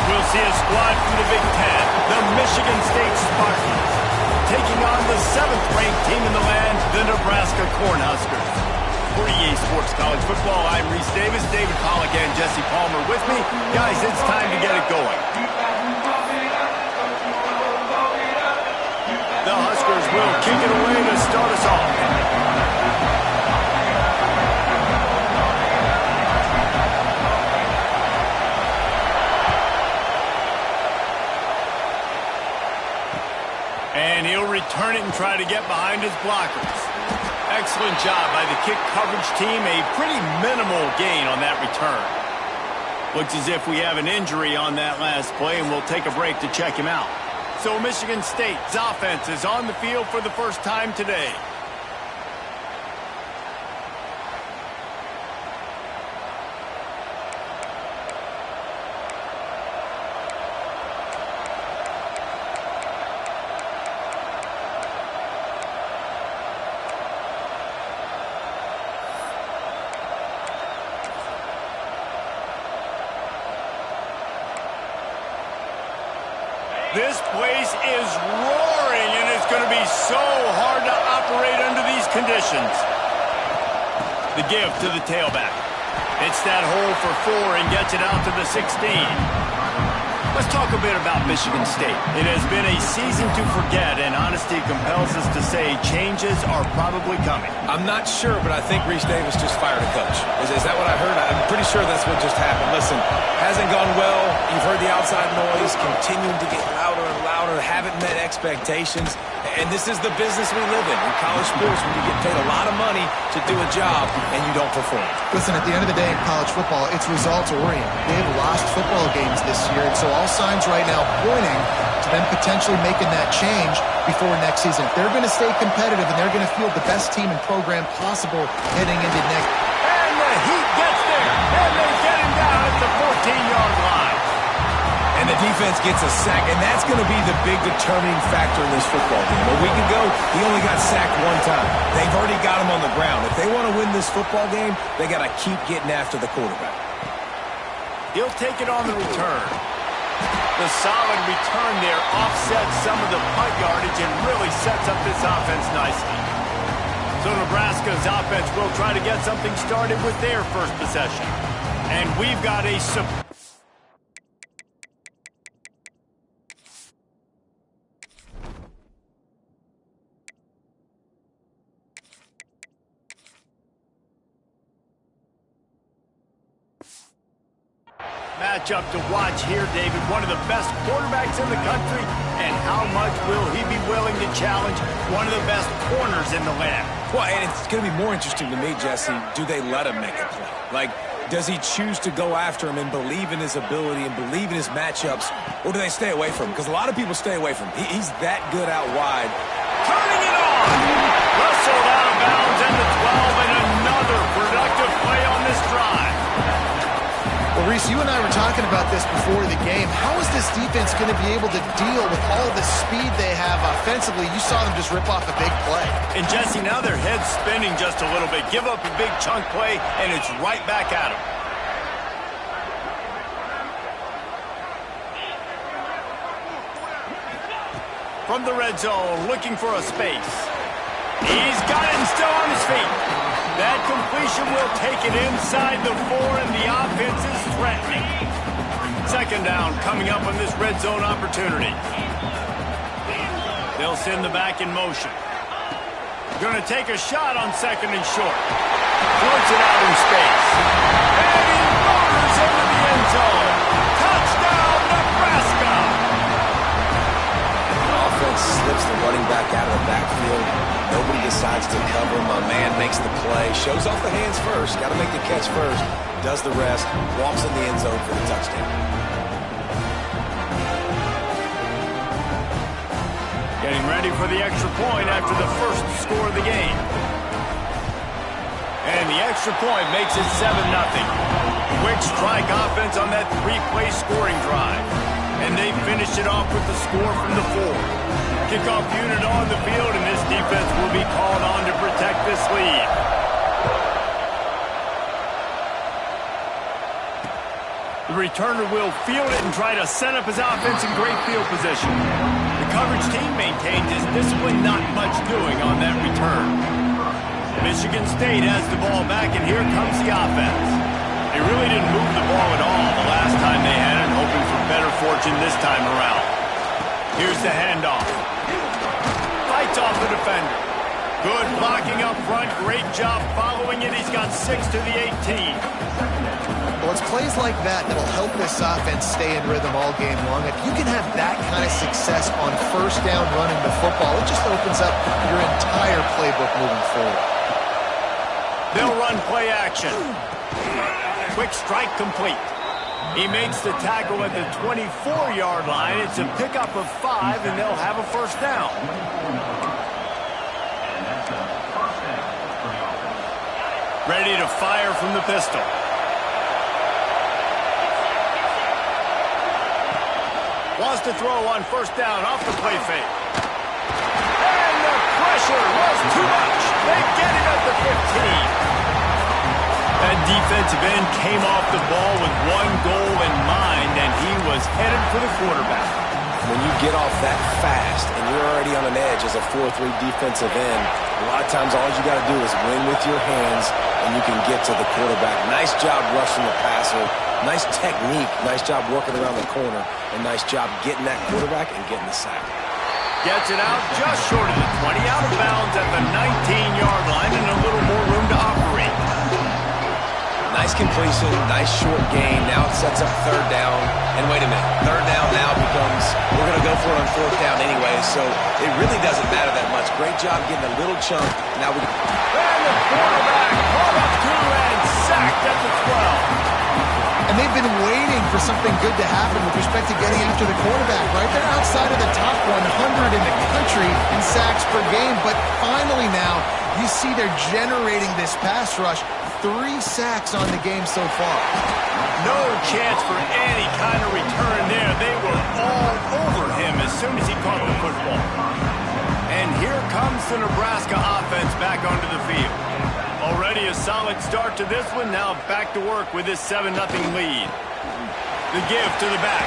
We'll see a squad from the Big Ten, the Michigan State Spartans, taking on the 7th-ranked team in the land, the Nebraska Cornhuskers. For EA Sports College Football, I'm Reese Davis, David Pollack, and Jesse Palmer with me. Guys, it's time to get it going. The Huskers will kick it away to start us off. And he'll return it and try to get behind his blockers. Excellent job by the kick coverage team. A pretty minimal gain on that return. Looks as if we have an injury on that last play, and we'll take a break to check him out. So Michigan State's offense is on the field for the first time today. This place is roaring, and it's going to be so hard to operate under these conditions. The give to the tailback. It's that hole for 4 and gets it out to the 16. Let's talk a bit about Michigan State. It has been a season to forget, and honesty compels us to say changes are probably coming. I'm not sure, but I think Reese Davis just fired a coach. Is that what I heard? I'm pretty sure that's what just happened. Listen, hasn't gone well. You've heard the outside noise, continuing to get louder and louder, haven't met expectations. And this is the business we live in college sports, when you get paid a lot of money to do a job and you don't perform. Listen, at the end of the day in college football, it's results-oriented. They've lost football games this year, and so all signs right now pointing to them potentially making that change before next season. They're going to stay competitive, and they're going to field the best team and program possible heading into next. And the Heat gets there, and they get him down at the 14-yard line. And the defense gets a sack, and that's going to be the big determining factor in this football game. A week ago, he only got sacked 1 time. They've already got him on the ground. If they want to win this football game, they got to keep getting after the quarterback. He'll take it on the return. The solid return there offsets some of the punt yardage and really sets up this offense nicely. So Nebraska's offense will try to get something started with their first possession. And we've got a matchup to watch here, David. One of the best quarterbacks in the country, and how much will he be willing to challenge one of the best corners in the land? Well, and it's going to be more interesting to me, Jesse, do they let him make a play? Like, does he choose to go after him and believe in his ability and believe in his matchups, or do they stay away from him? Because a lot of people stay away from him. He's that good out wide. Turning it on! Wrestled out of bounds at the 12, and another productive play on this drive. Well, Reese, you and I were talking about this before the game. How is this defense going to be able to deal with all the speed they have offensively? You saw them just rip off a big play. And Jesse, now their head's spinning just a little bit. Give up a big chunk play, and it's right back at them. From the red zone, looking for a space. He's got it and still on his feet. That completion will take it inside the 4, and the offense is threatening. 2nd down coming up on this red zone opportunity. They'll send the back in motion. Going to take a shot on 2nd and short. Floats it out in space. And he motors into the end zone. Touchdown, Nebraska! Offense slips the running back out of the backfield. Nobody decides to cover him. A man makes the play. Shows off the hands first. Got to make the catch first. Does the rest. Walks in the end zone for the touchdown. Getting ready for the extra point after the first score of the game. And the extra point makes it 7-0. Quick strike offense on that 3-play scoring drive. And they finished it off with the score from the 4. Kickoff unit on the field, and this defense will be called on to protect this lead. The returner will field it and try to set up his offense in great field position. The coverage team maintains his discipline, not much doing on that return. Michigan State has the ball back, and here comes the offense. They really didn't move the ball at all the last time they had it, hoping for better fortune this time around. Here's the handoff. Fights off the defender. Good blocking up front. Great job following it. He's got 6 to the 18. Well, it's plays like that that'll help this offense stay in rhythm all game long. If you can have that kind of success on first down running the football, it just opens up your entire playbook moving forward. They'll run play action. Quick strike complete. He makes the tackle at the 24-yard line. It's a pickup of 5, and they'll have a first down. Ready to fire from the pistol. Wants to throw on first down off the play fake. And the pressure was too much. They get him at the 15. That defensive end came off the ball with one goal in mind, and he was headed for the quarterback. When you get off that fast and you're already on an edge as a 4-3 defensive end, a lot of times all you got to do is win with your hands and you can get to the quarterback. Nice job rushing the passer. Nice technique. Nice job working around the corner. And nice job getting that quarterback and getting the sack. Gets it out just short of the 20, out of bounds at the 19-yard line, and a little more room to operate. Nice completion, nice short gain. Now it sets up third down. And wait a minute, third down now becomes, we're going to go for it on fourth down anyway, so it really doesn't matter that much. Great job getting a little chunk. Now we. And the quarterback caught up to and sacked at the 12. And they've been waiting for something good to happen with respect to getting after the quarterback, right? They're outside of the top 100 in the country in sacks per game, but finally now you see they're generating this pass rush. 3 sacks on the game so far. No chance for any kind of return there. They were all over him as soon as he caught the football. And here comes the Nebraska offense back onto the field. Already a solid start to this one. Now back to work with this 7-0 lead. The give to the back.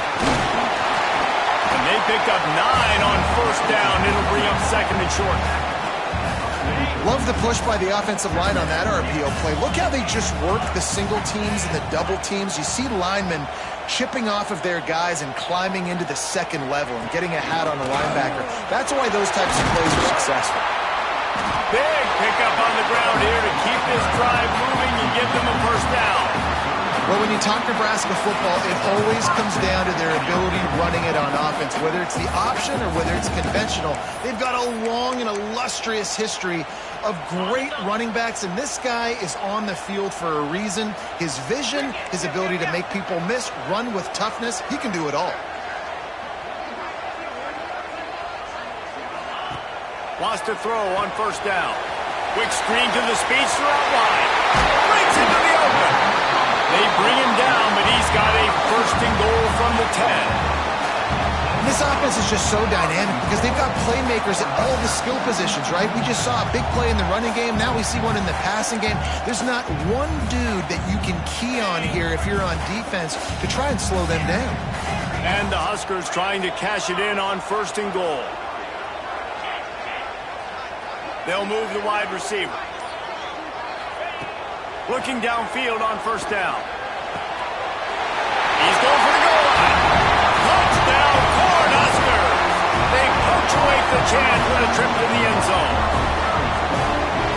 And they picked up 9 on first down. It'll bring up second and short. Love the push by the offensive line on that RPO play. Look how they just work the single teams and the double teams. You see linemen chipping off of their guys and climbing into the second level and getting a hat on the linebacker. That's why those types of plays are successful. Big pickup on the ground here to keep this drive moving and give them a first down. Well, when you talk Nebraska football, it always comes down to their ability running it on offense, whether it's the option or whether it's conventional. They've got a long and illustrious history of great running backs, and this guy is on the field for a reason. His vision, his ability to make people miss, run with toughness, he can do it all. Wants to throw on first down. Quick screen to the speedster out wide. Breaks into the open. They bring him down, but he's got a first and goal from the 10. This offense is just so dynamic because they've got playmakers at all the skill positions, right? We just saw a big play in the running game. Now we see one in the passing game. There's not one dude that you can key on here if you're on defense to try and slow them down. And the Huskers trying to cash it in on first and goal. They'll move the wide receiver. Looking downfield on first down. He's going for the goal line. Touchdown, Cornhuskers. They punctuate the chance with a trip in the end zone.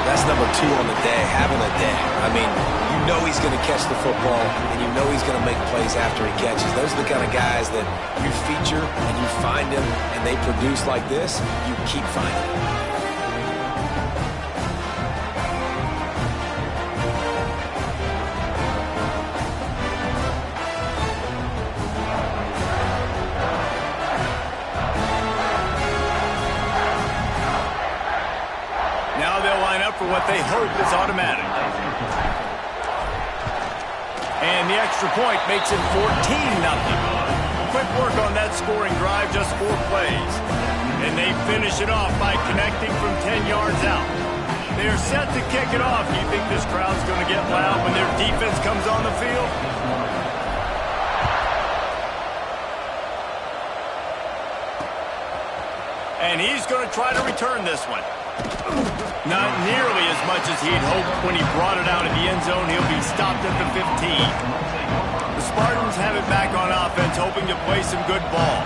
That's number 2 on the day, having a day. I mean, you know he's going to catch the football, and you know he's going to make plays after he catches. Those are the kind of guys that you feature and you find them, and they produce like this, you keep finding them. For what they hope is automatic. And the extra point makes it 14-0. Quick work on that scoring drive, just 4 plays. And they finish it off by connecting from 10 yards out. They're set to kick it off. Do you think this crowd's going to get loud when their defense comes on the field? And he's going to try to return this one. Not nearly as much as he'd hoped when he brought it out of the end zone. He'll be stopped at the 15. The Spartans have it back on offense, hoping to play some good ball.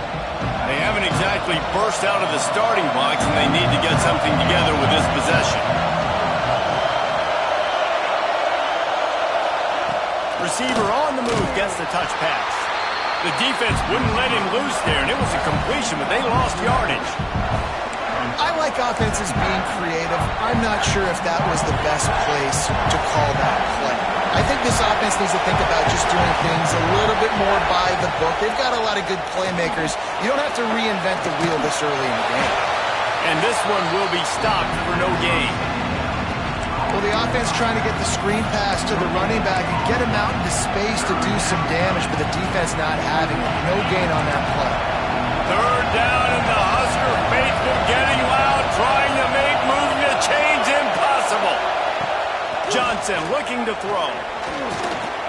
They haven't exactly burst out of the starting box, and they need to get something together with this possession. Receiver on the move gets the touch pass. The defense wouldn't let him loose there, and it was a completion, but they lost yardage. I like offenses being creative. I'm not sure if that was the best place to call that play. I think this offense needs to think about just doing things a little bit more by the book. They've got a lot of good playmakers. You don't have to reinvent the wheel this early in the game. And this one will be stopped for no gain. Well, the offense trying to get the screen pass to the running back and get him out into space to do some damage, but the defense not having it. No gain on that play. Third down, and the Husker faithful getting loud, trying to make moving the chains impossible. Johnson looking to throw.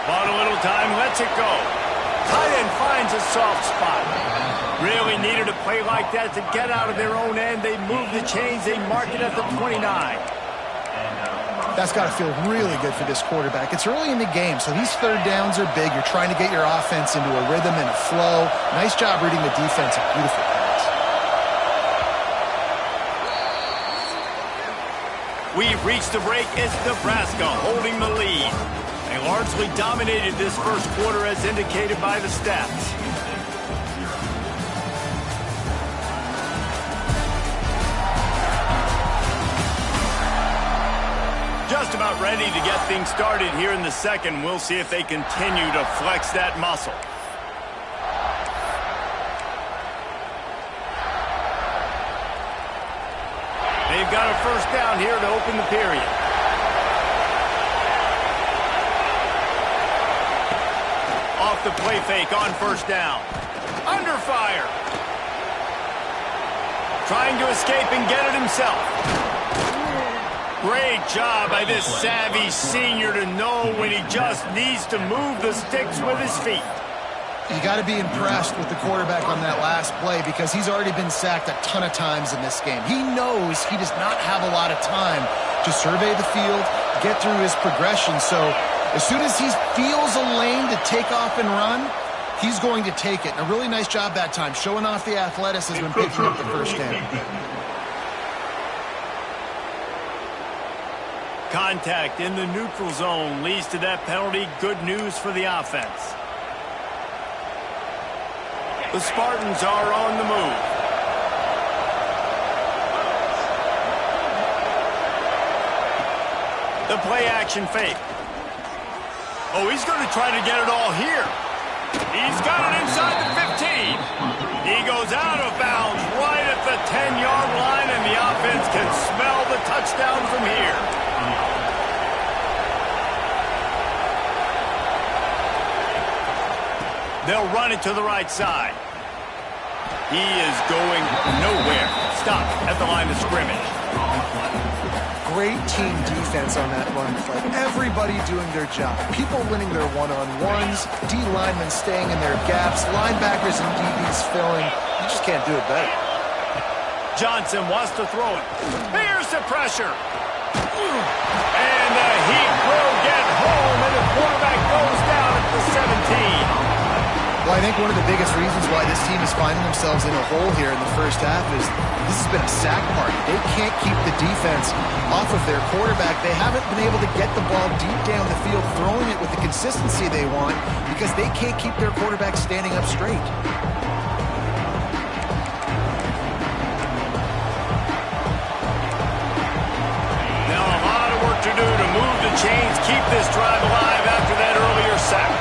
Bought a little time, lets it go. Tight end finds a soft spot. Really needed a play like that to get out of their own end. They move the chains, they mark it at the 29. That's got to feel really good for this quarterback. It's early in the game, so these third downs are big. You're trying to get your offense into a rhythm and a flow. Nice job reading the defense. A beautiful pass. We've reached the break. It's Nebraska holding the lead. They largely dominated this first quarter as indicated by the stats. Just about ready to get things started here in the second. We'll see if they continue to flex that muscle. They've got a first down here to open the period. Off the play fake on first down. Under fire. Trying to escape and get it himself. Great job by this savvy senior to know when he just needs to move the sticks with his feet. You got to be impressed with the quarterback on that last play because he's already been sacked a ton of times in this game. He knows he does not have a lot of time to survey the field, get through his progression. So as soon as he feels a lane to take off and run, he's going to take it. And a really nice job that time, showing off the athleticism and picking up the first down. Contact in the neutral zone leads to that penalty. Good news for the offense. The Spartans are on the move. The play action fake. Oh, he's going to try to get it all here. He's got it inside the 15. He goes out of bounds right at the 10-yard line, and the offense can smell the touchdown from here. They'll run it to the right side. He is going nowhere. Stop at the line of scrimmage. Great team defense on that run play. Everybody doing their job. People winning their one-on-ones, D linemen staying in their gaps, linebackers and DBs filling. You just can't do it better. Johnson wants to throw it. Here's the pressure. And the heat will get home, and the quarterback goes down at the 17. Well, I think one of the biggest reasons why this team is finding themselves in a hole here in the first half is this has been a sack party. They can't keep the defense off of their quarterback. They haven't been able to get the ball deep down the field, throwing it with the consistency they want because they can't keep their quarterback standing up straight. Now a lot of work to do to move the chains, keep this drive alive after that earlier sack.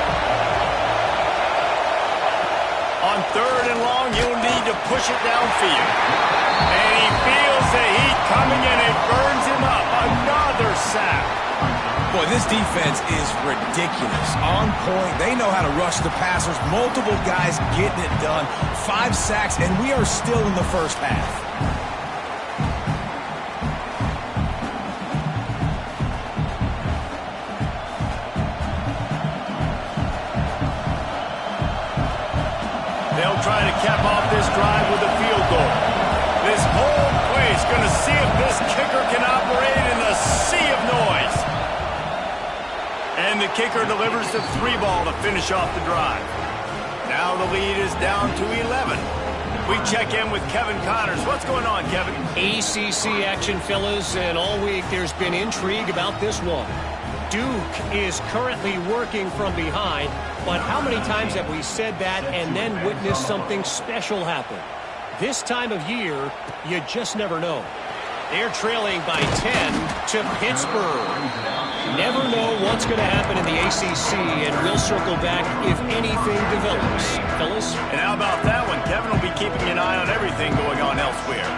On third and long, he'll need to push it downfield. And he feels the heat coming in. It burns him up. Another sack. Boy, this defense is ridiculous. On point. They know how to rush the passers. Multiple guys getting it done. 5 sacks, and we are still in the first half. They'll try to cap off this drive with a field goal. This whole He's going to see if this kicker can operate in the sea of noise. And the kicker delivers the 3-ball to finish off the drive. Now the lead is down to 11. We check in with Kevin Connors. What's going on, Kevin? ACC action, fellas, and all week there's been intrigue about this one. Duke is currently working from behind, but how many times have we said that and then witnessed something special happen? This time of year, you just never know. They're trailing by 10 to Pittsburgh. Never know what's going to happen in the ACC, and we'll circle back if anything develops. Fellas? And how about that one? Kevin will be keeping an eye on everything going on elsewhere.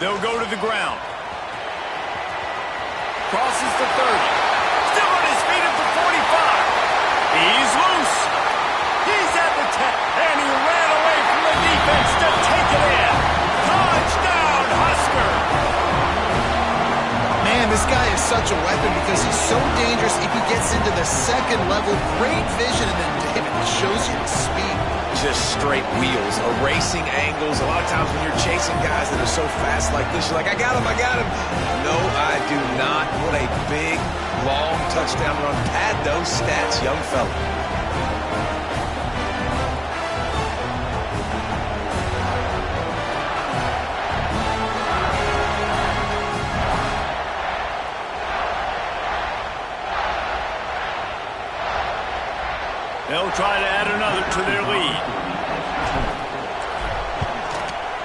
They'll go to the ground. Crosses the 30. Still on his feet at the 45. He's loose. He's at the 10. And he ran away from the defense to take it in. Touchdown, Husker. Man, this guy is such a weapon because he's so dangerous if he gets into the second level. Great vision, and then David shows you the speed. Just straight wheels, erasing angles. A lot of times when you're chasing guys that are so fast like this, you're like, I got him, I got him. No, I do not. What a big, long touchdown run. Pad those stats, young fella. They'll try to add another to their lead.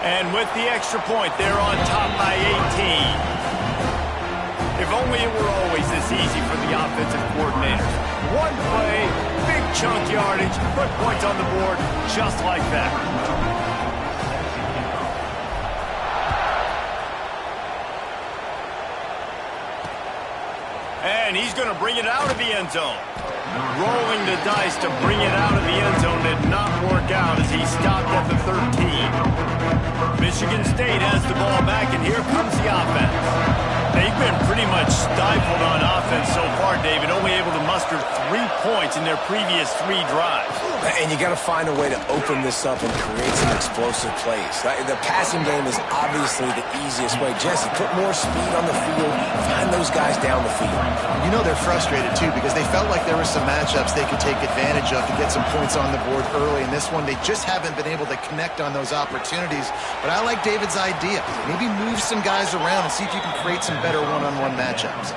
And with the extra point, they're on top by 18. If only it were always this easy for the offensive coordinators. One play, big chunk yardage, put points on the board just like that. And he's going to bring it out of the end zone. Rolling the dice to bring it out of the end zone did not work out as he stopped at the 13. Michigan State has the ball back, and here comes the offense. They've been pretty much stifled on offense so far, David, only able to muster 3 points in their previous 3 drives. And you got to find a way to open this up and create some explosive plays. The passing game is obviously the easiest way. Jesse, put more speed on the field, find those guys down the field. You know they're frustrated, too, because they felt like there were some matchups they could take advantage of to get some points on the board early. In this one, they just haven't been able to connect on those opportunities. But I like David's idea. Maybe move some guys around and see if you can create some better one-on-one matchups.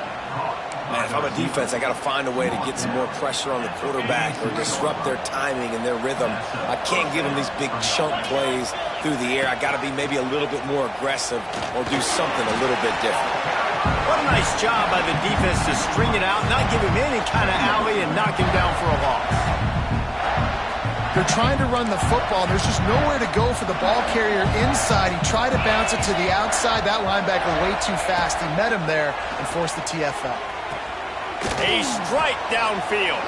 Man, if I'm a defense, I got to find a way to get some more pressure on the quarterback or disrupt their timing and their rhythm. I can't give them these big chunk plays through the air. I got to be maybe a little bit more aggressive or do something a little bit different. What a nice job by the defense to string it out, not give him any kind of alley, and knock him down for a loss. They're trying to run the football. There's just nowhere to go for the ball carrier inside. He tried to bounce it to the outside. That linebacker way too fast. He met him there and forced the TFL. A strike downfield.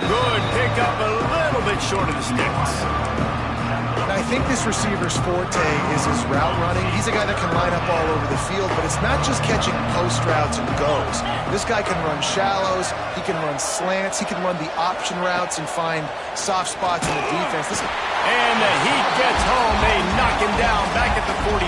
Good pickup, a little bit short of the sticks. Now, I think this receiver's forte is his route running. He's a guy that can line up all over the field, but it's not just catching post routes and goes. This guy can run shallows, he can run slants, he can run the option routes and find soft spots in the defense. And the heat gets home. They knock him down back at the 45.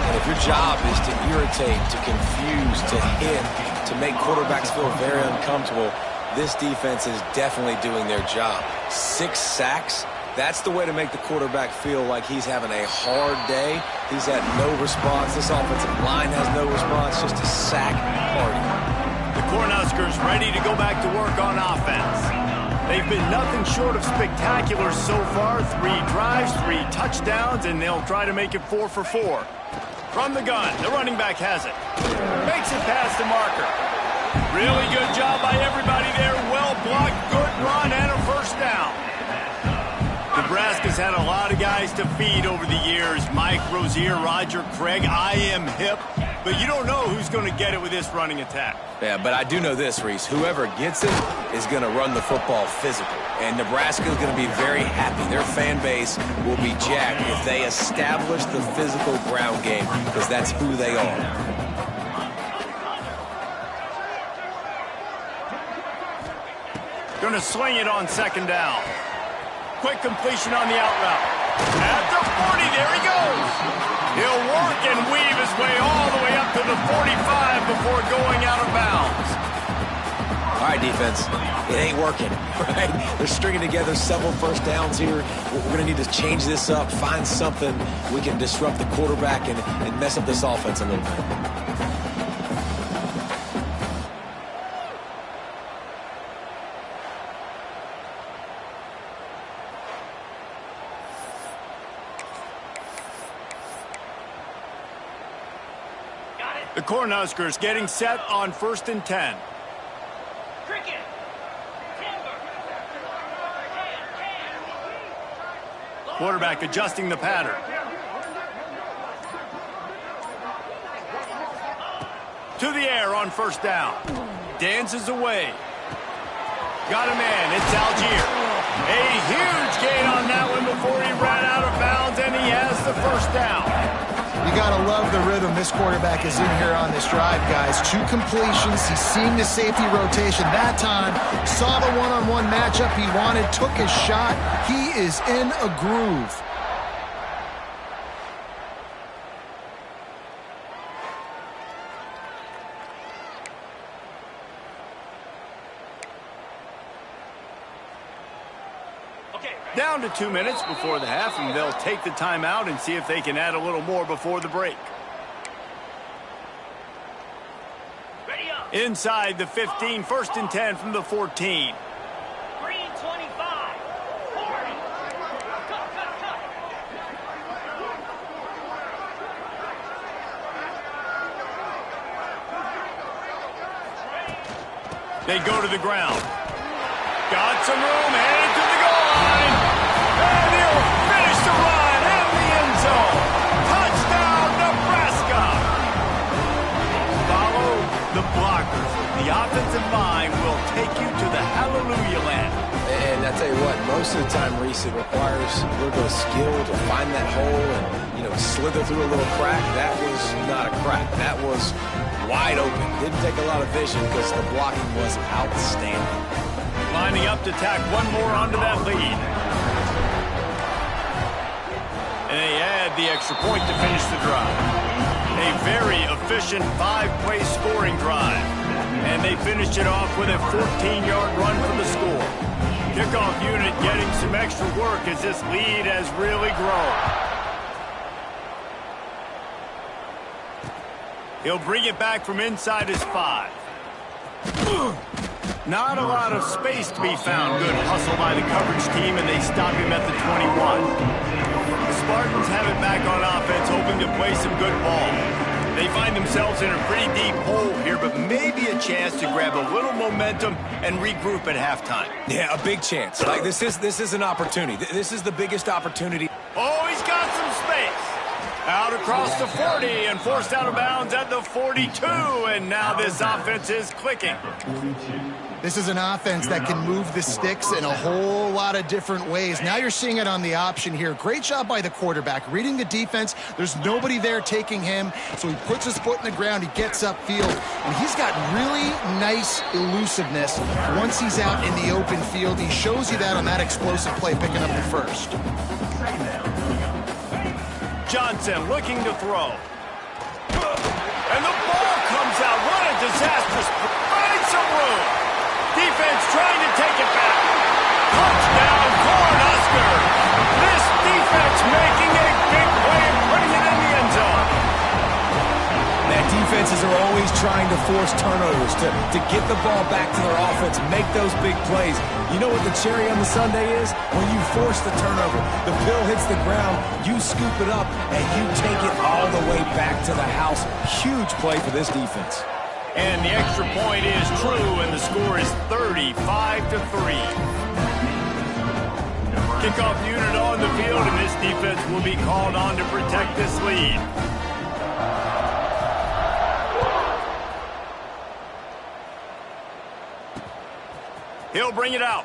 And if your job is to irritate, to confuse, to hit, to make quarterbacks feel very uncomfortable, this defense is definitely doing their job. 6 sacks. That's the way to make the quarterback feel like he's having a hard day. He's had no response. This offensive line has no response. Just a sack party. The Cornhuskers ready to go back to work on offense. They've been nothing short of spectacular so far. 3 drives, 3 touchdowns, and they'll try to make it 4 for 4. From the gun, the running back has it. Makes it past the marker. Really good job by everybody there. Well blocked, good run, and a first down. Nebraska's had a lot of guys to feed over the years. Mike Rozier, Roger Craig. I am hip. But you don't know who's going to get it with this running attack. Yeah, but I do know this, Reese. Whoever gets it is going to run the football physical. And Nebraska is going to be very happy. Their fan base will be jacked if they establish the physical ground game, because that's who they are. Going to sling it on second down. quick completion on the out route. At the 40, there he goes. He'll work and weave his way all the way up to the 45 before going out of bounds. All right, defense, it ain't working, right? They're stringing together several first downs here. We're going to need to change this up, find something we can disrupt the quarterback and mess up this offense a little bit. The Cornhuskers getting set on 1st and 10. Quarterback adjusting the pattern. To the air on 1st down. Dances away. Got a man. It's Algier. A huge gain on that one before he ran out of bounds, and he has the 1st down. You got to love the rhythm this quarterback is in here on this drive, guys. 2 completions. He's seeing the safety rotation that time. Saw the one-on-one matchup he wanted, took his shot. He is in a groove. Down to 2 minutes before the half, and they'll take the timeout and see if they can add a little more before the break. Inside the 15, 1st and 10 from the 14. Green 25. 40. Cut. They go to the ground. Got some room, headed to the goal line. And he'll finish the run in the end zone. Touchdown, Nebraska. Follow the blockers. The offensive line will take you to the hallelujah land. And I tell you what, most of the time, Reese, it requires a little bit of skill to find that hole and, slither through a little crack. That was not a crack. That was wide open. Didn't take a lot of vision because the blocking was outstanding. Lining up to tack one more onto that lead. And they add the extra point to finish the drive. A very efficient 5-play scoring drive. And they finished it off with a 14-yard run for the score. Kickoff unit getting some extra work as this lead has really grown. He'll bring it back from inside his 5. Not a lot of space to be found. Good hustle by the coverage team, and they stop him at the 21. The Spartans have it back on offense, hoping to play some good ball. They find themselves in a pretty deep hole here, but maybe a chance to grab a little momentum and regroup at halftime. Yeah, a big chance. Like this is an opportunity. This is the biggest opportunity. Oh, he's got some space. Out across the 40 and forced out of bounds at the 42, and now this offense is clicking. This is an offense that can move the sticks in a whole lot of different ways. Now you're seeing it on the option here. Great job by the quarterback. Reading the defense, there's nobody there taking him, so he puts his foot in the ground, he gets upfield, and he's got really nice elusiveness once he's out in the open field. He shows you that on that explosive play, picking up the 1st. Johnson looking to throw. And the ball comes out. What a disastrous. Find some room. Defense trying to take it back. Touchdown, Cornhuskers. This defense making a big play and putting it in the end zone. That defenses are always trying to force turnovers to get the ball back to their offense, make those big plays. You know what the cherry on the sundae is? When you force the turnover, the pill hits the ground, you scoop it up, and you take it all the way back to the house. Huge play for this defense. And the extra point is true, and the score is 35-3. Kickoff unit on the field, and this defense will be called on to protect this lead. He'll bring it out.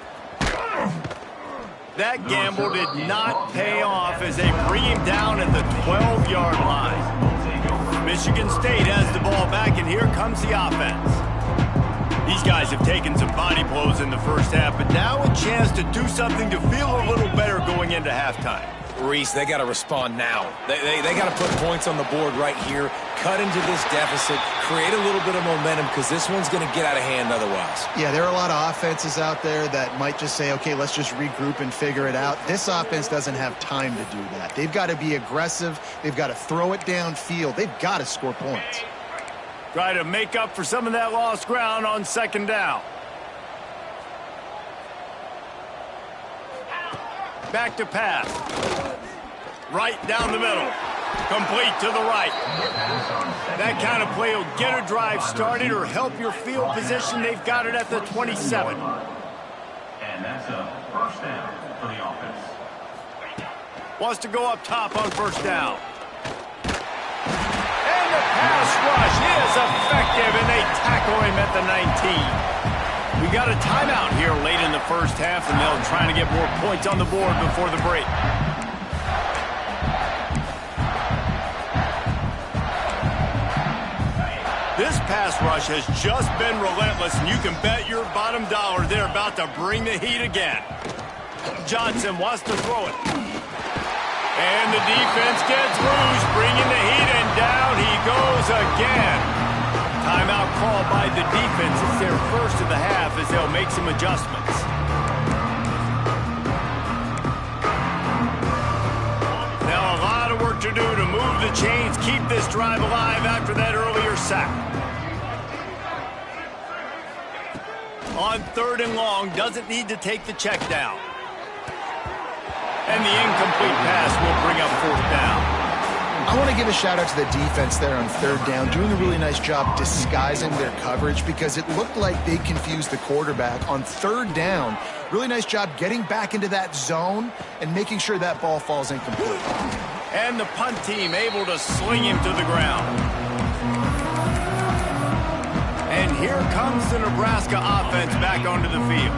That gamble did not pay off as they bring him down at the 12-yard line. Michigan State has the ball back, and here comes the offense. These guys have taken some body blows in the first half, but now a chance to do something to feel a little better going into halftime. Reese, they got to respond now. They got to put points on the board right here, cut into this deficit, create a little bit of momentum because this one's going to get out of hand otherwise. Yeah, there are a lot of offenses out there that might just say, okay, let's just regroup and figure it out. This offense doesn't have time to do that. They've got to be aggressive. They've got to throw it downfield. They've got to score points. Try to make up for some of that lost ground on second down. Back to pass. Right down the middle. Complete to the right. That kind of play will get a drive started or help your field position. They've got it at the 27. And that's a first down for the offense. Wants to go up top on first down. And the pass rush is effective, and they tackle him at the 19. We got a timeout here late in the first half, and they'll try to get more points on the board before the break. This pass rush has just been relentless, and you can bet your bottom dollar they're about to bring the heat again. Johnson wants to throw it. And the defense gets loose, bringing the heat, and down he goes again. Timeout called by the defense. It's their first of the half as they'll make some adjustments. Now a lot of work to do to move the chains, keep this drive alive after that earlier sack. On third and long, doesn't need to take the check down. And the incomplete pass will bring up fourth down. I want to give a shout out to the defense there on third down, doing a really nice job disguising their coverage because it looked like they confused the quarterback on third down. Really nice job getting back into that zone and making sure that ball falls incomplete. And the punt team able to sling him to the ground. And here comes the Nebraska offense back onto the field.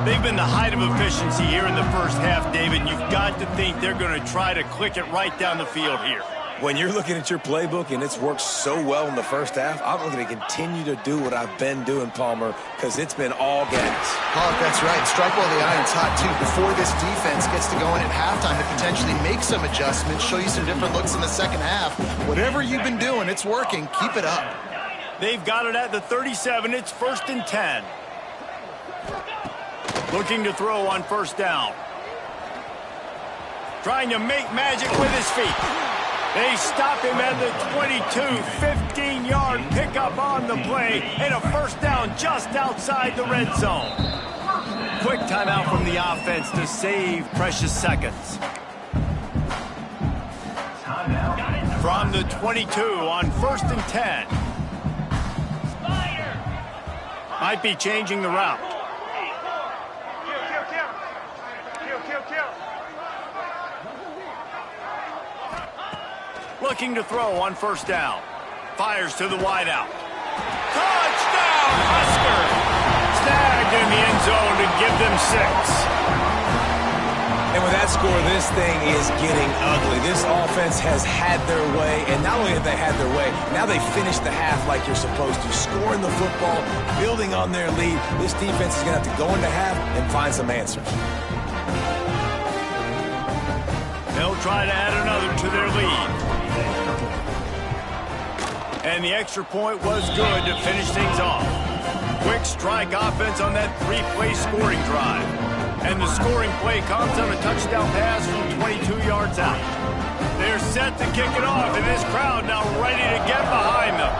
They've been the height of efficiency here in the first half, David. You've got to think they're going to try to click it right down the field here. When you're looking at your playbook and it's worked so well in the first half, I'm going to continue to do what I've been doing, Palmer, because it's been all gas. Paul, that's right. Strike while the iron's hot, too. Before this defense gets to go in at halftime to potentially make some adjustments, show you some different looks in the second half. Whatever you've been doing, it's working. Keep it up. They've got it at the 37. It's 1st and 10. Looking to throw on first down. Trying to make magic with his feet. They stop him at the 22, 15-yard pickup on the play, and a first down just outside the red zone. Quick timeout from the offense to save precious seconds. From the 22 on 1st and 10. Might be changing the route. Looking to throw on first down. Fires to the wideout. Touchdown, Huskers! Snagged in the end zone to give them 6. And with that score, this thing is getting ugly. This offense has had their way, and not only have they had their way, now they finished the half like you're supposed to, scoring the football, building on their lead. This defense is going to have to go into half and find some answers. They'll try to add another to their lead. And the extra point was good to finish things off. Quick strike offense on that 3-play scoring drive. And the scoring play comes on a touchdown pass from 22 yards out. They're set to kick it off, and this crowd now ready to get behind them.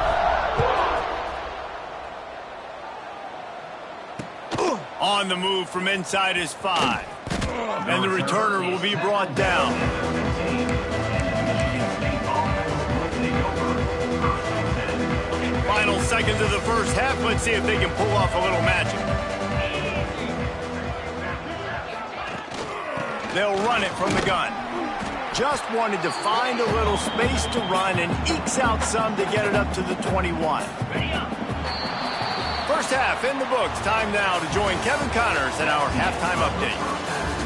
On the move from inside his 5. And the returner will be brought down. Final seconds of the first half. Let's see if they can pull off a little magic. They'll run it from the gun. Just wanted to find a little space to run and ekes out some to get it up to the 21. First half in the books. Time now to join Kevin Connors in our halftime update.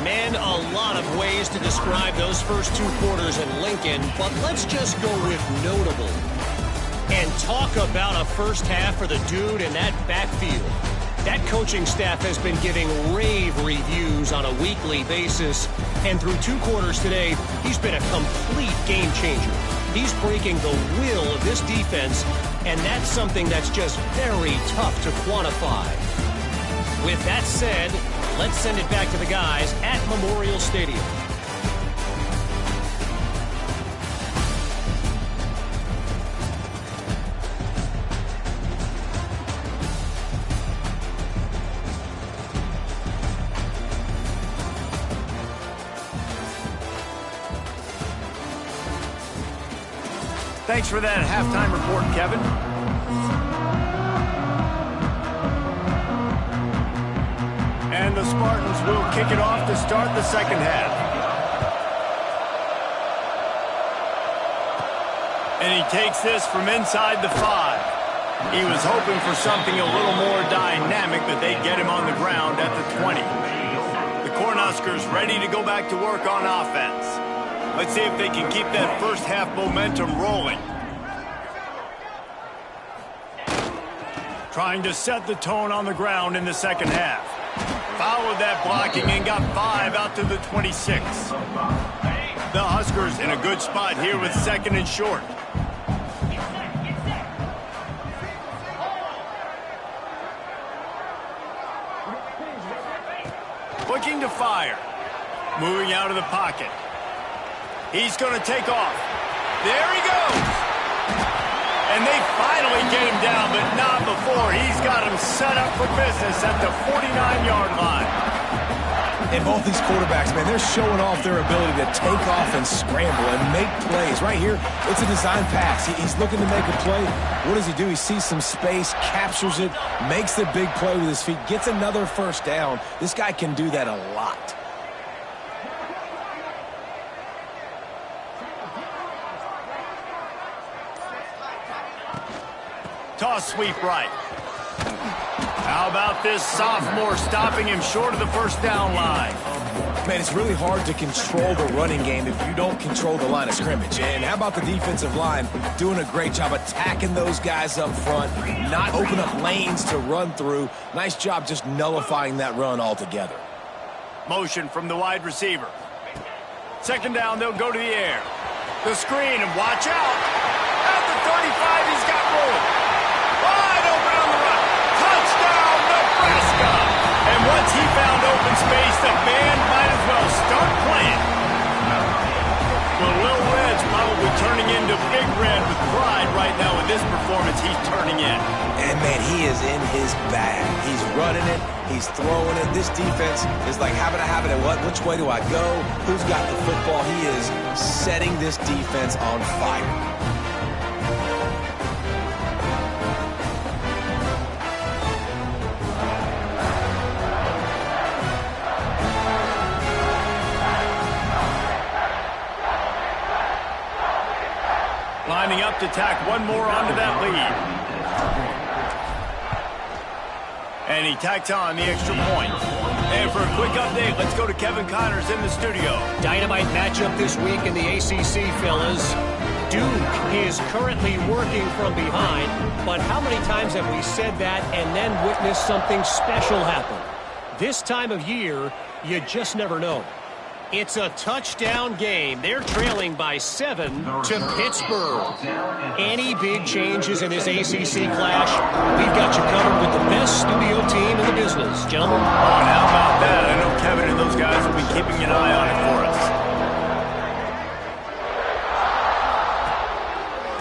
Man, a lot of ways to describe those first 2 quarters in Lincoln, but let's just go with notable. And talk about a first half for the dude in that backfield. That coaching staff has been giving rave reviews on a weekly basis. And through 2 quarters today, he's been a complete game changer. He's breaking the will of this defense, and that's something that's just very tough to quantify. With that said, let's send it back to the guys at Memorial Stadium. Thanks for that halftime report, Kevin. And the Spartans will kick it off to start the second half. And he takes this from inside the 5. He was hoping for something a little more dynamic, but they'd get him on the ground at the 20. The Cornhuskers ready to go back to work on offense. Let's see if they can keep that first half momentum rolling. Trying to set the tone on the ground in the second half. Followed that blocking and got 5 out to the 26. The Huskers in a good spot here with 2nd and short. Looking to fire. Moving out of the pocket. He's going to take off. There he goes. And they finally get him down, but not before. He's got him set up for business at the 49-yard line. And both these quarterbacks, man, they're showing off their ability to take off and scramble and make plays. Right here, it's a design pass. He's looking to make a play. What does he do? He sees some space, captures it, makes the big play with his feet, gets another first down. This guy can do that a lot. Toss sweep right. How about this sophomore stopping him short of the first down line? Man, it's really hard to control the running game if you don't control the line of scrimmage. And how about the defensive line doing a great job attacking those guys up front, not open up lanes to run through. Nice job just nullifying that run altogether. Motion from the wide receiver. 2nd down, they'll go to the air. The screen, and watch out. At the 35, he's got room. Wide open on the right. Touchdown, Nebraska. And once he found open space, the band might as well start playing. The Little Red's probably turning into Big Red with pride right now with this performance he's turning in. And, man, he is in his bag. He's running it. He's throwing it. This defense is like having a habit of which way do I go? Who's got the football? He is setting this defense on fire. Lining up to tack one more onto that lead. And he tacks on the extra point. And for a quick update, let's go to Kevin Connors in the studio. Dynamite matchup this week in the ACC, fellas. Duke is currently working from behind, but how many times have we said that and then witnessed something special happen? This time of year, you just never know. It's a touchdown game. They're trailing by 7 to Pittsburgh. Any big changes in this ACC clash, we've got you covered with the best studio team in the business. Gentlemen. Oh, and how about that? I know Kevin and those guys will be keeping an eye on it for us.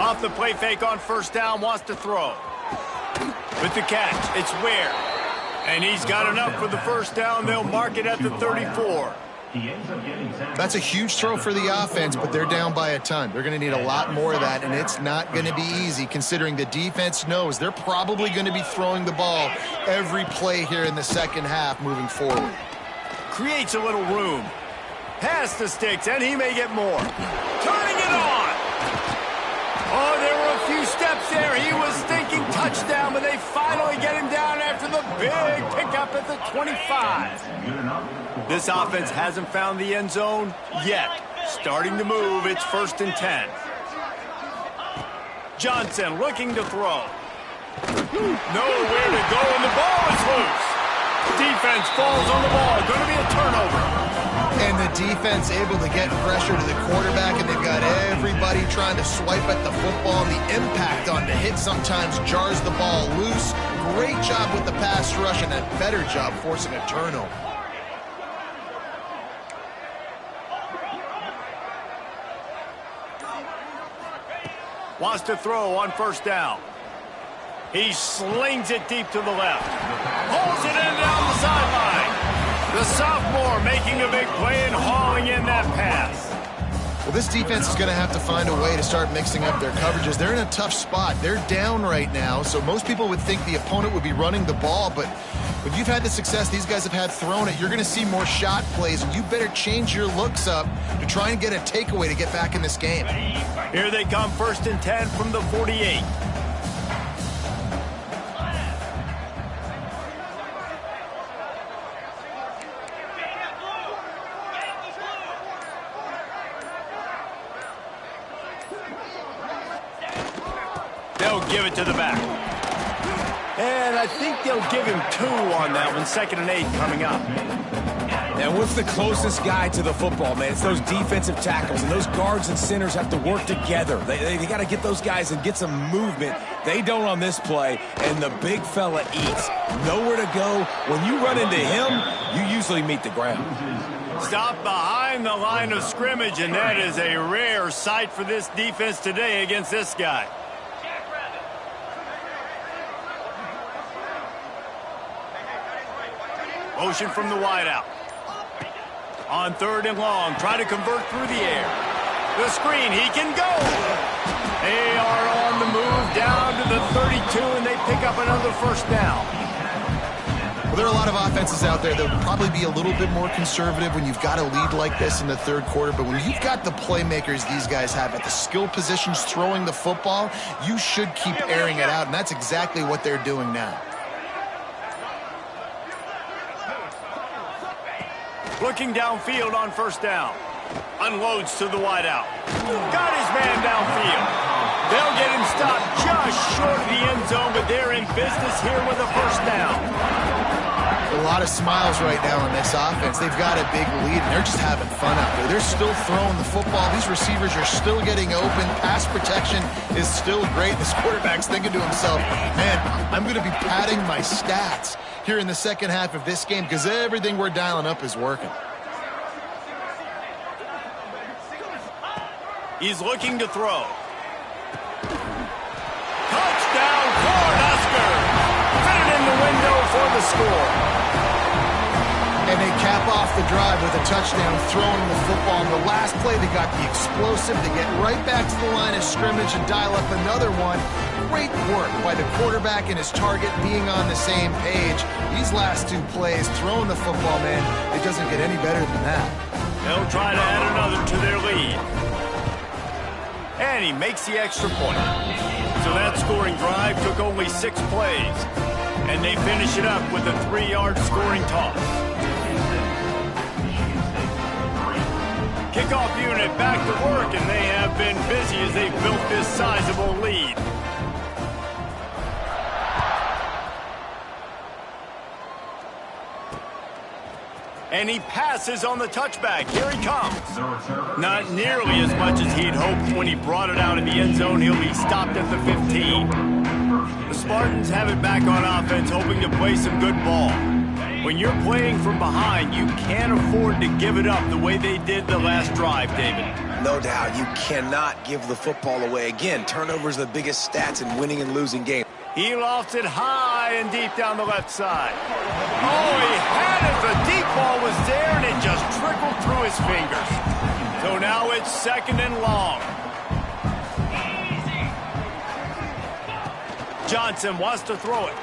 Off the play fake on 1st down, wants to throw. With the catch, it's Ware. And he's got enough for the 1st down. They'll mark it at the 34. That's a huge throw for the offense, but they're down by a ton. They're going to need a lot more of that, and it's not going to be easy considering the defense knows they're probably going to be throwing the ball every play here in the second half moving forward. Creates a little room. Pass the sticks, and he may get more. Turning it on. Oh, there were a few steps there. He was thinking touchdown, but they finally get him down after the big pickup at the 25. This offense hasn't found the end zone yet. Starting to move. It's 1st and 10. Johnson looking to throw. Nowhere to go, and the ball is loose. Defense falls on the ball. Going to be a turnover. And the defense able to get pressure to the quarterback, and they've got everybody trying to swipe at the football. And the impact on the hit sometimes jars the ball loose. Great job with the pass rush, and a better job forcing a turnover. Wants to throw on first down. He slings it deep to the left. Pulls it in down the sideline. The sophomore making a big play and hauling in that pass. Well, this defense is going to have to find a way to start mixing up their coverages. They're in a tough spot. They're down right now, so most people would think the opponent would be running the ball, but when you've had the success these guys have had throwing it, you're going to see more shot plays, and you better change your looks up to try and get a takeaway to get back in this game. Here they come, 1st and 10 from the 48. They'll give it to the back. And I think they'll give him 2 on that one. 2nd and 8 coming up. And what's the closest guy to the football, man? It's those defensive tackles, and those guards and centers have to work together. They got to get those guys and get some movement. They don't on this play, and the big fella eats. Nowhere to go. When you run into him, you usually meet the ground. Stop behind the line of scrimmage, and that is a rare sight for this defense today against this guy. Motion from the wideout. On 3rd and long, try to convert through the air. The screen, he can go. They are on the move down to the 32, and they pick up another first down. Well, there are a lot of offenses out there that would probably be a little bit more conservative when you've got a lead like this in the 3rd quarter, but when you've got the playmakers these guys have at the skill positions throwing the football, you should keep airing it out, and that's exactly what they're doing now. Looking downfield on first down. Unloads to the wideout. Got his man downfield. They'll get him stopped just short of the end zone, but they're in business here with a first down. A lot of smiles right now on this offense. They've got a big lead, and they're just having fun out there. They're still throwing the football. These receivers are still getting open. Pass protection is still great. This quarterback's thinking to himself, man, I'm going to be padding my stats here in the second half of this game because everything we're dialing up is working. He's looking to throw. Touchdown, Cornhusker! Fit it in the window for the score. And they cap off the drive with a touchdown, throwing the football. In the last play, they got the explosive. They get right back to the line of scrimmage and dial up another one. Great work by the quarterback and his target being on the same page. These last 2 plays, throwing the football, man, it doesn't get any better than that. They'll try to add another to their lead. And he makes the extra point. So that scoring drive took only 6 plays. And they finish it up with a 3-yard scoring toss. Kickoff unit back to work, and they have been busy as they've built this sizable lead. And he passes on the touchback. Here he comes. Not nearly as much as he'd hoped when he brought it out in the end zone. He'll be stopped at the 15. The Spartans have it back on offense, hoping to play some good ball. When you're playing from behind, you can't afford to give it up the way they did the last drive, David. No doubt, you cannot give the football away. Again, turnovers are the biggest stats in winning and losing games. He lofts it high and deep down the left side. Oh, he had it. The deep ball was there, and it just trickled through his fingers. So now it's 2nd and long. Johnson wants to throw it.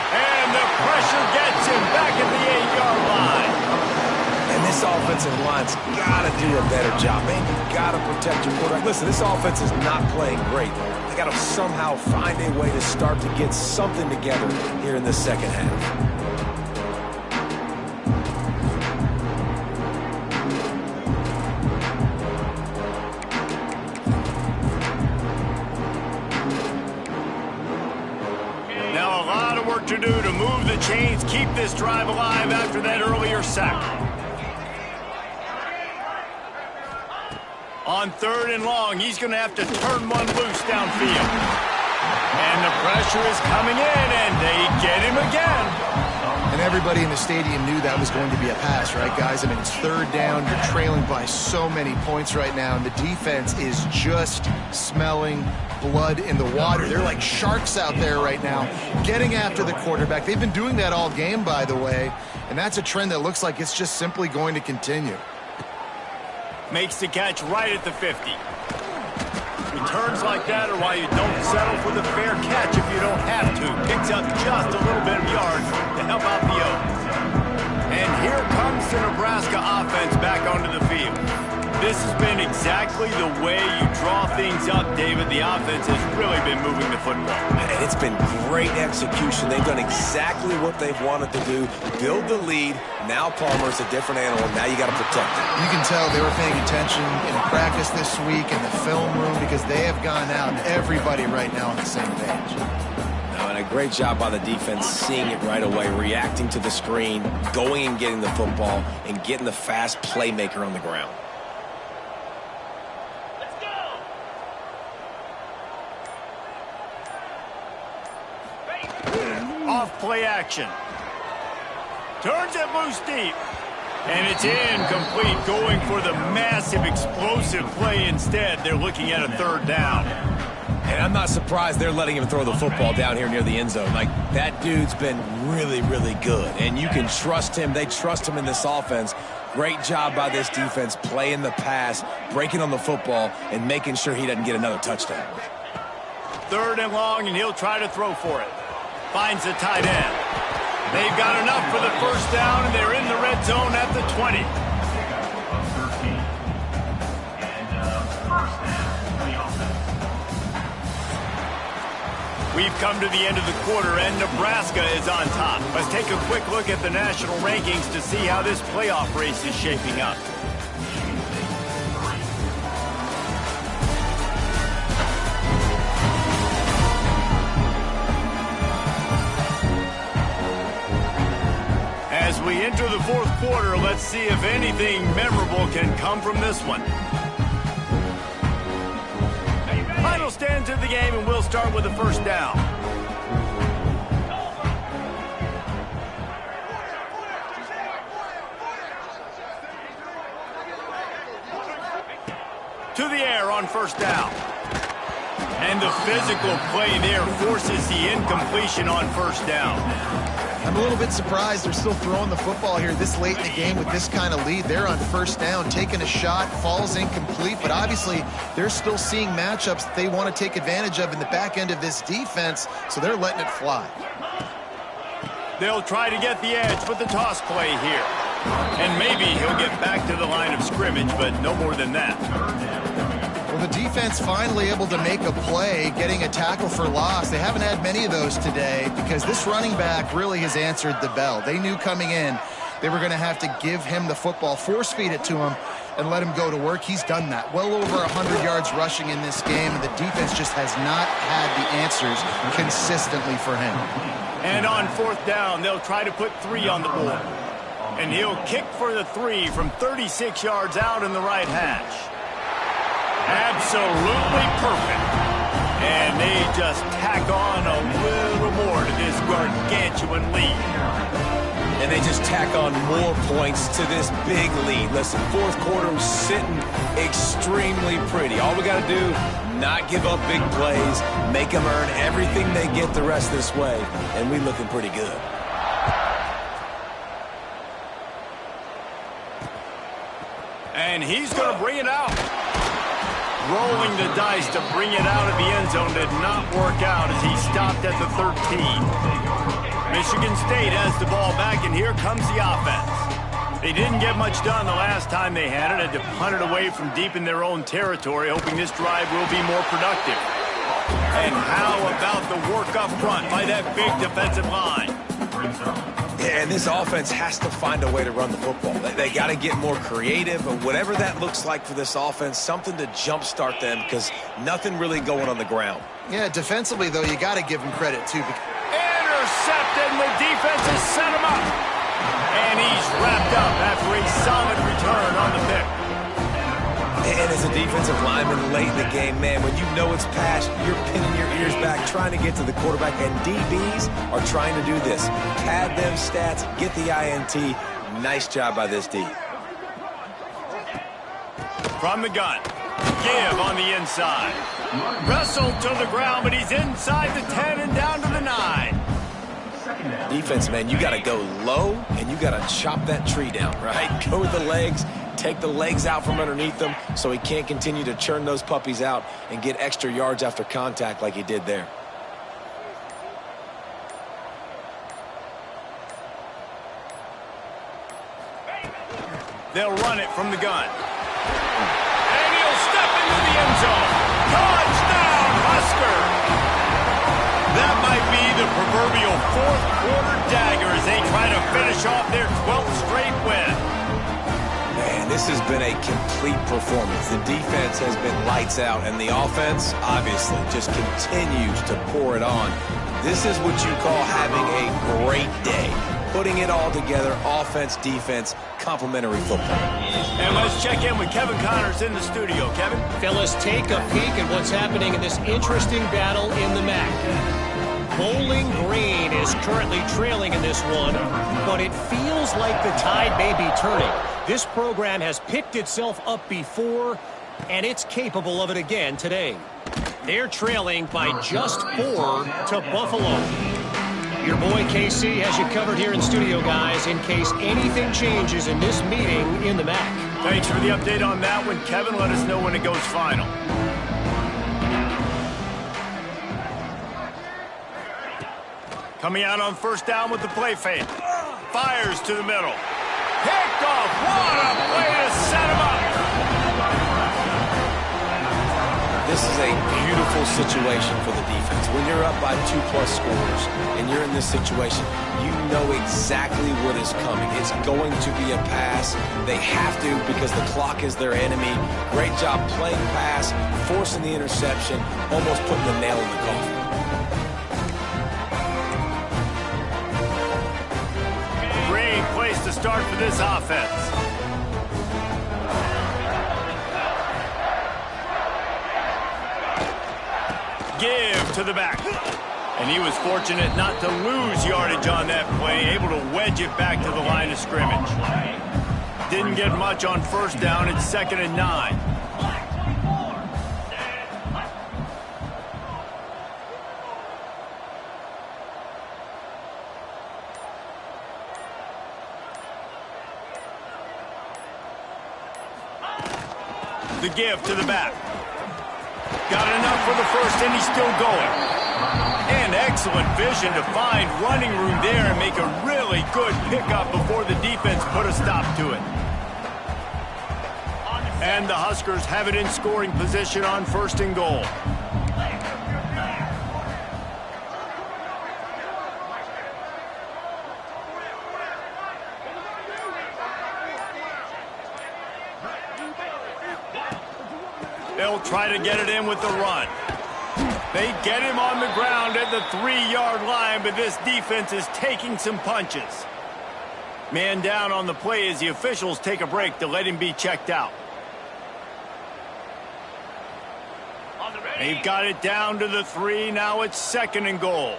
And the pressure gets him back at the 8-yard line. And this offensive line's got to do a better job, man. You've got to protect your quarterback. Listen, this offense is not playing great. They got to somehow find a way to start to get something together here in the second half. work to do to move the chains, keep this drive alive after that earlier sack. On 3rd and long, he's going to have to turn one loose downfield. And the pressure is coming in, and they get him again. And everybody in the stadium knew that was going to be a pass, right, guys? I mean, it's 3rd down. You're trailing by so many points right now, and the defense is just smelling blood in the water. They're like sharks out there right now, getting after the quarterback. They've been doing that all game, by the way, and that's a trend that looks like it's just simply going to continue. Makes the catch right at the 50. Returns like that are why you don't settle for the fair catch if you don't have to. Picks up just a little bit of yards to help out the Oaks. And here comes the Nebraska offense back onto the field. This has been exactly the way you draw things up, David. The offense has really been moving the football. And it's been great execution. They've done exactly what they've wanted to do. Build the lead. Now Palmer's a different animal. Now you got to protect it. You can tell they were paying attention in practice this week in the film room because they have gone out, everybody right now on the same page. And a great job by the defense seeing it right away, reacting to the screen, going and getting the football, and getting the fast playmaker on the ground. Off play action. Turns it loose deep. And it's incomplete, going for the massive explosive play instead. They're looking at a 3rd down. And I'm not surprised they're letting him throw the football down here near the end zone. Like, that dude's been really, really good. And you can trust him. They trust him in this offense. Great job by this defense playing the pass, breaking on the football, and making sure he doesn't get another touchdown. 3rd and long, and he'll try to throw for it. Finds the tight end. They've got enough for the 1st down, and they're in the red zone at the 20. We've come to the end of the quarter, and Nebraska is on top. Let's take a quick look at the national rankings to see how this playoff race is shaping up. As we enter the 4th quarter, let's see if anything memorable can come from this one. Final stands of the game, and we'll start with the 1st down. To the air on 1st down. And the physical play there forces the incompletion on 1st down. I'm a little bit surprised they're still throwing the football here this late in the game with this kind of lead. They're on 1st down, taking a shot, falls incomplete, but obviously they're still seeing matchups that they want to take advantage of in the back end of this defense, so they're letting it fly. They'll try to get the edge with the toss play here. And maybe he'll get back to the line of scrimmage, but no more than that. Well, the defense finally able to make a play, getting a tackle for loss. They haven't had many of those today because this running back really has answered the bell. They knew coming in they were going to have to give him the football, force feed it to him, and let him go to work. He's done that. Well over 100 yards rushing in this game, and the defense just has not had the answers consistently for him. And on 4th down, they'll try to put 3 on the board. And he'll kick for the 3 from 36 yards out in the right hash. Absolutely perfect. And they just tack on a little more to this gargantuan lead. And they just tack on more points to this big lead. Listen, 4th quarter sitting extremely pretty. All we got to do, not give up big plays, make them earn everything they get the rest of this way, and we looking pretty good. And he's going to bring it out. Rolling the dice to bring it out of the end zone did not work out as he stopped at the 13. Michigan State has the ball back, and here comes the offense. They didn't get much done the last time they had it. Had to punt it away from deep in their own territory, hoping this drive will be more productive. And how about the work up front by that big defensive line? Yeah, and this offense has to find a way to run the football. They got to get more creative, or whatever that looks like for this offense, something to jumpstart them, because nothing really going on the ground. Yeah, defensively, though, you got to give them credit, too. Intercepted! intercepted, and the defense has set him up. And he's wrapped up after a solid return on the pick. And as a defensive lineman late in the game, man, when you know it's past, you're pinning your ears back, trying to get to the quarterback, and DBs are trying to do this. Pad them stats, get the INT. Nice job by this D. From the gun, give on the inside. Wrestled to the ground, but he's inside the 10 and down to the 9. Defense, man, you got to go low, and you got to chop that tree down, right? Go with the legs. Take the legs out from underneath him so he can't continue to churn those puppies out and get extra yards after contact like he did there. They'll run it from the gun. And he'll step into the end zone. Touchdown, Husker! That might be the proverbial fourth quarter dagger as they try to finish off their 12th straight win. Man, this has been a complete performance. The defense has been lights out, and the offense, obviously, just continues to pour it on. This is what you call having a great day. Putting it all together, offense, defense, complementary football. And let's check in with Kevin Connors in the studio. Kevin? Fellas, take a peek at what's happening in this interesting battle in the MAC. Bowling Green is currently trailing in this one, but it feels like the tide may be turning. This program has picked itself up before, and it's capable of it again today. They're trailing by just 4 to Buffalo. Your boy KC has you covered here in studio, guys, in case anything changes in this meeting in the MAC. Thanks for the update on that one, Kevin. Let us know when it goes final. Coming out on first down with the play fake. Fires to the middle. Picked off. What a play to set him up. This is a beautiful situation for the defense. When you're up by 2+ scores and you're in this situation, you know exactly what is coming. It's going to be a pass. They have to because the clock is their enemy. Great job playing pass, forcing the interception, almost putting the nail in the coffin. Great place to start for this offense. Give to the back. And he was fortunate not to lose yardage on that play, able to wedge it back to the line of scrimmage. Didn't get much on first down. It's 2nd and 9. The give to the back. Got enough for the first, and he's still going. And excellent vision to find running room there and make a really good pickup before the defense put a stop to it. And the Huskers have it in scoring position on 1st and goal. They'll try to get it in with the run. They get him on the ground at the 3-yard line, but this defense is taking some punches. Man down on the play as the officials take a break to let him be checked out. They've got it down to the 3. Now it's 2nd and goal.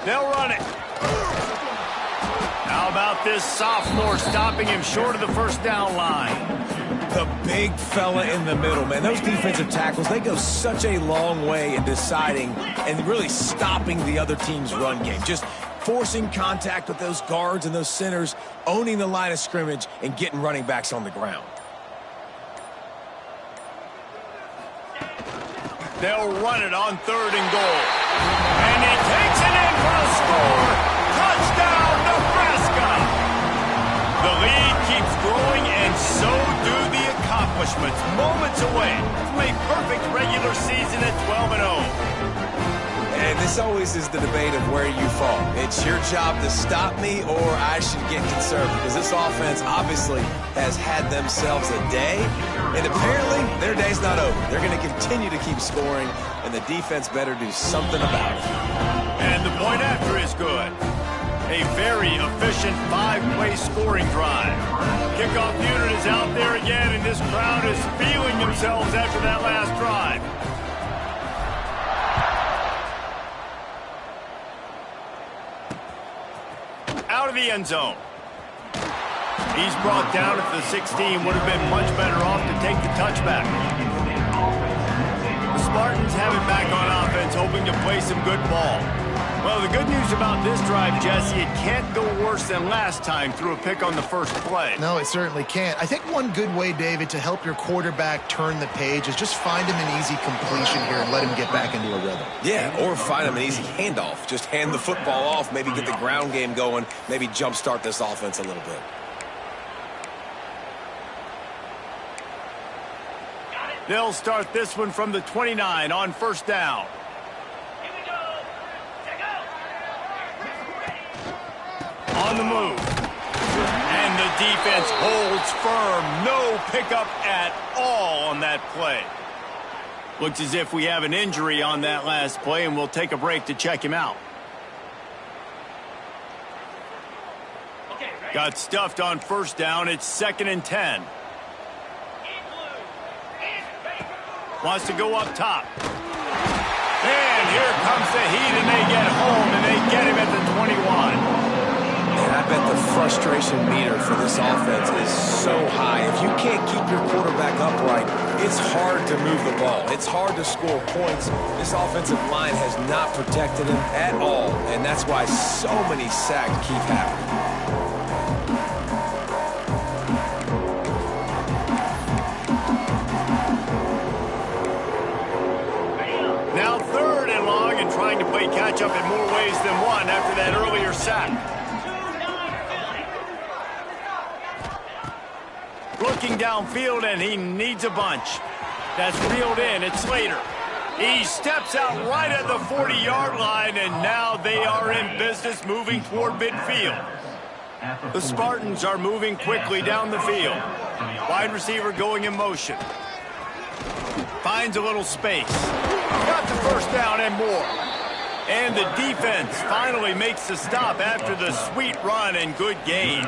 They'll run it. How about this sophomore stopping him short of the first down line? The big fella in the middle, man. Those defensive tackles, they go such a long way in deciding and really stopping the other team's run game. Just forcing contact with those guards and those centers, owning the line of scrimmage, and getting running backs on the ground. They'll run it on 3rd and goal. And he takes it in for a score. Touchdown, Nebraska! The lead keeps growing, and so do the accomplishments. Moments away from a perfect regular season at 12-0. And this always is the debate of where you fall. It's your job to stop me or I should get conservative, because this offense obviously has had themselves a day, and apparently their day's not over. They're going to continue to keep scoring, and the defense better do something about it. And the point after is good. A very efficient 5-play scoring drive. Kickoff unit is out there again, and this crowd is feeling themselves after that last drive. Out of the end zone. He's brought down at the 16. Would have been much better off to take the touchback. The Spartans have it back on offense, hoping to play some good ball. Well, the good news about this drive, Jesse, it can't go worse than last time through a pick on the first play. No, it certainly can't. I think one good way, David, to help your quarterback turn the page is just find him an easy completion here and let him get back into a rhythm. Yeah, or find him an easy handoff. Just hand the football off, maybe get the ground game going, maybe jumpstart this offense a little bit. They'll start this one from the 29 on first down. On the move. And the defense holds firm. No pickup at all on that play. Looks as if we have an injury on that last play, and we'll take a break to check him out. Got stuffed on first down. It's 2nd and 10. Wants to go up top. And here comes the heat, and they get home, and they get him at the 21. And I bet the frustration meter for this offense is so high. If you can't keep your quarterback upright, it's hard to move the ball. It's hard to score points. This offensive line has not protected him at all, and that's why so many sacks keep happening. Now 3rd and long, and trying to play catch-up in more ways than one after that earlier sack. Looking downfield, and he needs a bunch. That's reeled in. It's Slater. He steps out right at the 40-yard line, and now they are in business moving toward midfield. The Spartans are moving quickly down the field. Wide receiver going in motion. Finds a little space. Got the first down and more. And the defense finally makes the stop after the sweet run and good gain.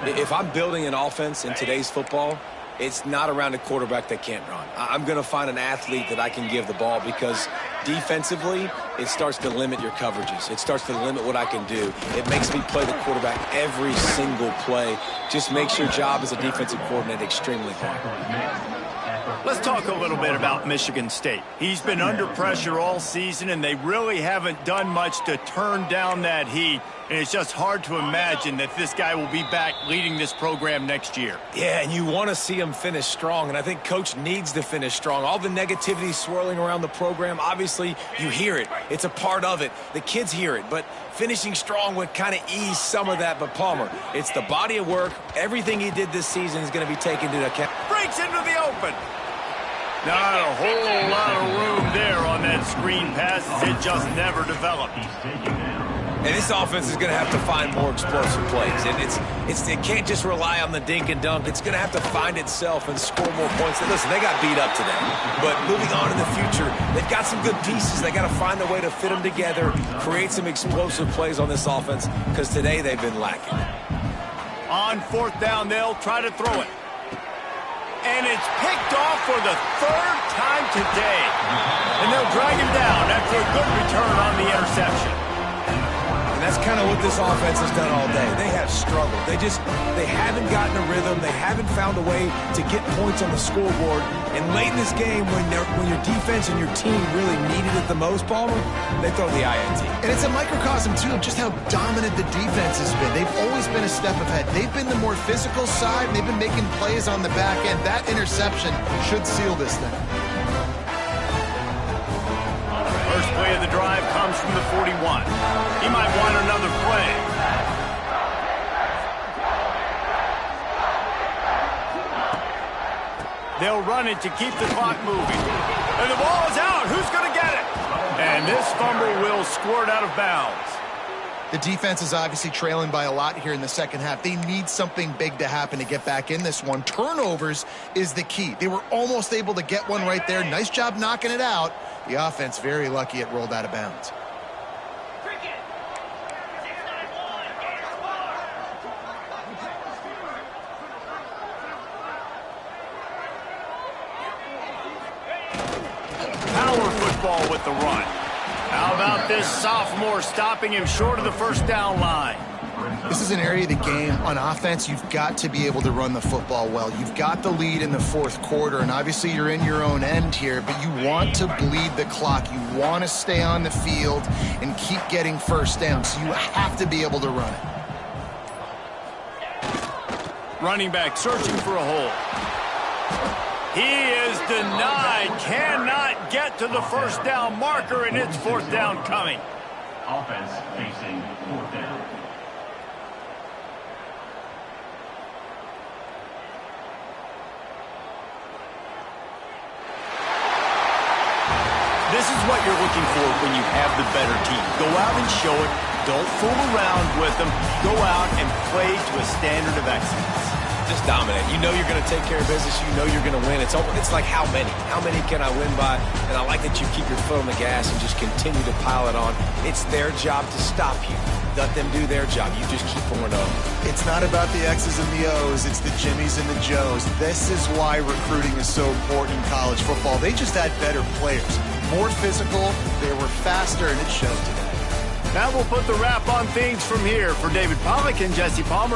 If I'm building an offense in today's football, it's not around a quarterback that can't run. I'm going to find an athlete that I can give the ball, because defensively, it starts to limit your coverages. It starts to limit what I can do. It makes me play the quarterback every single play. Just makes your job as a defensive coordinator extremely hard. Let's talk a little bit about Michigan State. He's been under pressure all season, and they really haven't done much to turn down that heat. And it's just hard to imagine that this guy will be back leading this program next year. Yeah, and you want to see him finish strong, and I think Coach needs to finish strong. All the negativity swirling around the program, obviously, you hear it. It's a part of it. The kids hear it, but finishing strong would kind of ease some of that. But Palmer, it's the body of work. Everything he did this season is going to be taken into account. Breaks into the open. Not a whole lot of room there on that screen pass. It just never developed. And this offense is going to have to find more explosive plays. And it can't just rely on the dink and dunk. It's going to have to find itself and score more points. And listen, they got beat up today. But moving on in the future, they've got some good pieces. They got to find a way to fit them together, create some explosive plays on this offense, because today they've been lacking. On 4th down, they'll try to throw it. And it's picked off for the 3rd time today. And they'll drag him down after a good return on the interception. And that's kind of what this offense has done all day. They have struggled. They haven't gotten a rhythm. They haven't found a way to get points on the scoreboard. And late in this game, when your defense and your team really needed it the most, Palmer, they throw the INT. And it's a microcosm, too, of just how dominant the defense has been. They've always been a step ahead. They've been the more physical side, and they've been making plays on the back end. That interception should seal this thing. First play of the drive comes from the 41. He might want another play. They'll run it to keep the clock moving. And the ball is out. Who's going to get it? And this fumble will squirt out of bounds. The defense is obviously trailing by a lot here in the second half. They need something big to happen to get back in this one. Turnovers is the key. They were almost able to get one right there. Nice job knocking it out. The offense very lucky it rolled out of bounds. Cricket. 691. Game score. Power football with the run. How about this sophomore stopping him short of the first down line? This is an area of the game on offense you've got to be able to run the football well. You've got the lead in the fourth quarter, and obviously you're in your own end here, but you want to bleed the clock. You want to stay on the field and keep getting first down, so you have to be able to run it. Running back searching for a hole. He is denied. Cannot get to the first down marker, and it's fourth down coming. Offense facing fourth down. This is what you're looking for when you have the better team. Go out and show it. Don't fool around with them. Go out and play to a standard of excellence. Just dominate. You know you're going to take care of business. You know you're going to win. It's like how many? How many can I win by? And I like that you keep your foot on the gas and just continue to pile it on. It's their job to stop you. Let them do their job. You just keep pouring on. It's not about the X's and the O's. It's the Jimmies and the Joes. This is why recruiting is so important in college football. They just had better players. More physical, they were faster, and it showed today. That will put the wrap on things from here. For David Pollack and Jesse Palmer.